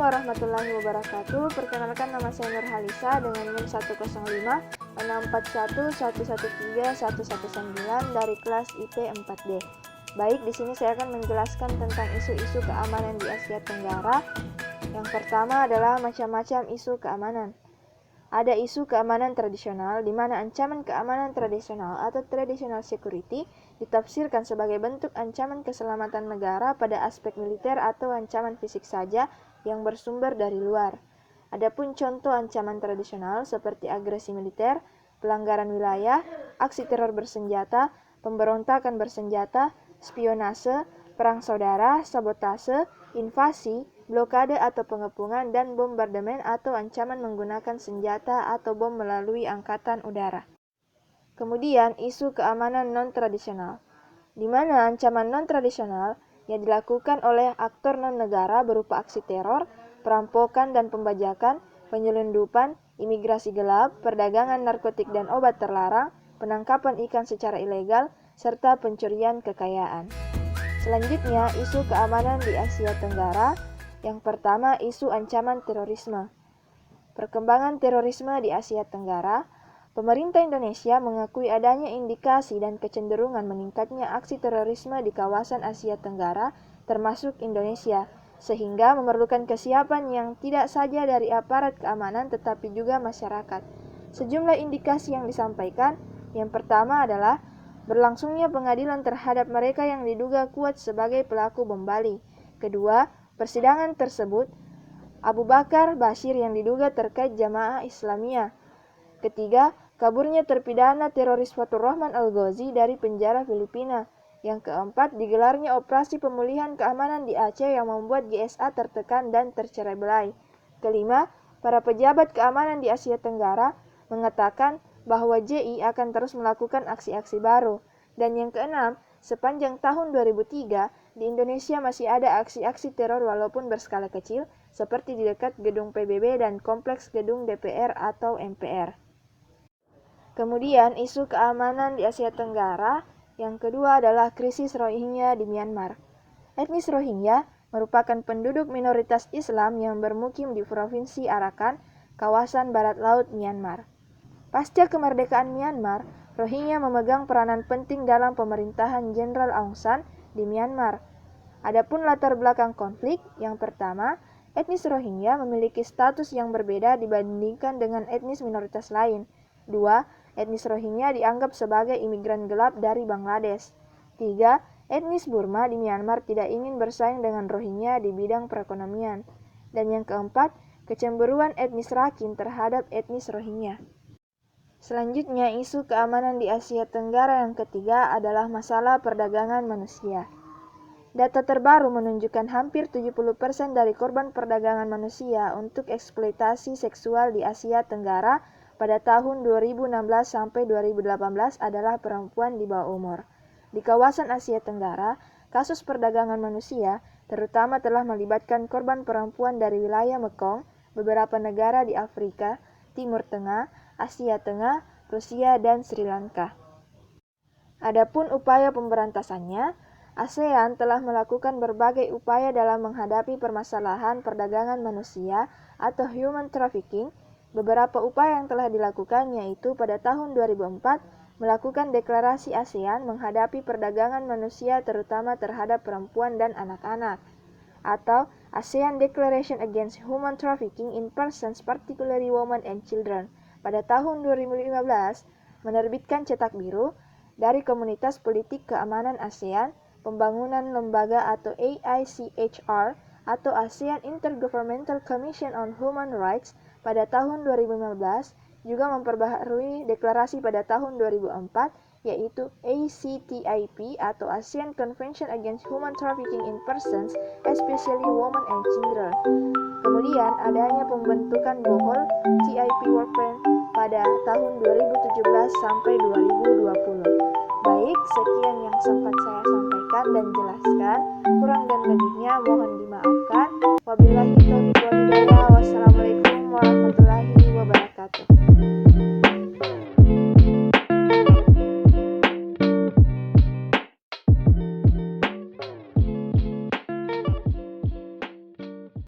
warahmatullahi wabarakatuh. Perkenalkan, nama saya Nurhalisa dengan NIM 105-641-113-119 dari kelas IP 4D. Baik, di sini saya akan menjelaskan tentang isu-isu keamanan di Asia Tenggara. Yang pertama adalah macam-macam isu keamanan. Ada isu keamanan tradisional, di mana ancaman keamanan tradisional atau traditional security ditafsirkan sebagai bentuk ancaman keselamatan negara pada aspek militer atau ancaman fisik saja yang bersumber dari luar. Adapun contoh ancaman tradisional seperti agresi militer, pelanggaran wilayah, aksi teror bersenjata, pemberontakan bersenjata, spionase, perang saudara, sabotase, invasi, blokade atau pengepungan, dan bombardemen atau ancaman menggunakan senjata atau bom melalui angkatan udara. Kemudian, isu keamanan non-tradisional, di mana ancaman non-tradisional yang dilakukan oleh aktor non-negara berupa aksi teror, perampokan dan pembajakan, penyelundupan, imigrasi gelap, perdagangan narkotik dan obat terlarang, penangkapan ikan secara ilegal, serta pencurian kekayaan. Selanjutnya, isu keamanan di Asia Tenggara. Yang pertama, isu ancaman terorisme. Perkembangan terorisme di Asia Tenggara. Pemerintah Indonesia mengakui adanya indikasi dan kecenderungan meningkatnya aksi terorisme di kawasan Asia Tenggara, termasuk Indonesia, sehingga memerlukan kesiapan yang tidak saja dari aparat keamanan tetapi juga masyarakat. Sejumlah indikasi yang disampaikan, yang pertama adalah berlangsungnya pengadilan terhadap mereka yang diduga kuat sebagai pelaku bom Bali. Kedua, persidangan tersebut Abu Bakar Bashir yang diduga terkait Jamaah Islamiyah. Ketiga, kaburnya terpidana teroris Fathurrahman Al-Ghazi dari penjara Filipina. Yang keempat, digelarnya operasi pemulihan keamanan di Aceh yang membuat GSA tertekan dan tercerai-berai. Kelima, para pejabat keamanan di Asia Tenggara mengatakan bahwa JI akan terus melakukan aksi-aksi baru. Dan yang keenam, sepanjang tahun 2003, di Indonesia masih ada aksi-aksi teror walaupun berskala kecil, seperti di dekat gedung PBB dan kompleks gedung DPR atau MPR. Kemudian, isu keamanan di Asia Tenggara. Yang kedua adalah krisis Rohingya di Myanmar. Etnis Rohingya merupakan penduduk minoritas Islam yang bermukim di Provinsi Arakan, kawasan barat laut Myanmar. Pasca kemerdekaan Myanmar, Rohingya memegang peranan penting dalam pemerintahan Jenderal Aung San di Myanmar. Adapun latar belakang konflik, yang pertama, etnis Rohingya memiliki status yang berbeda dibandingkan dengan etnis minoritas lain. Dua, etnis Rohingya dianggap sebagai imigran gelap dari Bangladesh. Tiga, etnis Burma di Myanmar tidak ingin bersaing dengan Rohingya di bidang perekonomian. Dan yang keempat, kecemburuan etnis Rakhine terhadap etnis Rohingya. Selanjutnya, isu keamanan di Asia Tenggara yang ketiga adalah masalah perdagangan manusia. Data terbaru menunjukkan hampir 70% dari korban perdagangan manusia untuk eksploitasi seksual di Asia Tenggara pada tahun 2016 sampai 2018 adalah perempuan di bawah umur. Di kawasan Asia Tenggara, kasus perdagangan manusia terutama telah melibatkan korban perempuan dari wilayah Mekong, beberapa negara di Afrika, Timur Tengah, Asia Tengah, Rusia, dan Sri Lanka. Adapun upaya pemberantasannya, ASEAN telah melakukan berbagai upaya dalam menghadapi permasalahan perdagangan manusia atau human trafficking. Beberapa upaya yang telah dilakukan yaitu pada tahun 2004 melakukan deklarasi ASEAN menghadapi perdagangan manusia terutama terhadap perempuan dan anak-anak, atau ASEAN Declaration Against Human Trafficking in Persons, particularly Women and Children. Pada tahun 2015 menerbitkan cetak biru dari Komunitas Politik Keamanan ASEAN, Pembangunan Lembaga atau AICHR, atau ASEAN Intergovernmental Commission on Human Rights pada tahun 2015, juga memperbaharui deklarasi pada tahun 2004, yaitu ACTIP atau ASEAN Convention Against Human Trafficking in Persons, especially Women and Children. Kemudian adanya pembentukan Bohol TIP Work Plan pada tahun 2017 sampai 2020. Baik, sekian yang sempat saya sampaikan dan jelaskan. Kurang dan lebihnya mohon dimaafkan. Wabillahi taufiq wal hidayah. Wassalamualaikum warahmatullahi wabarakatuh.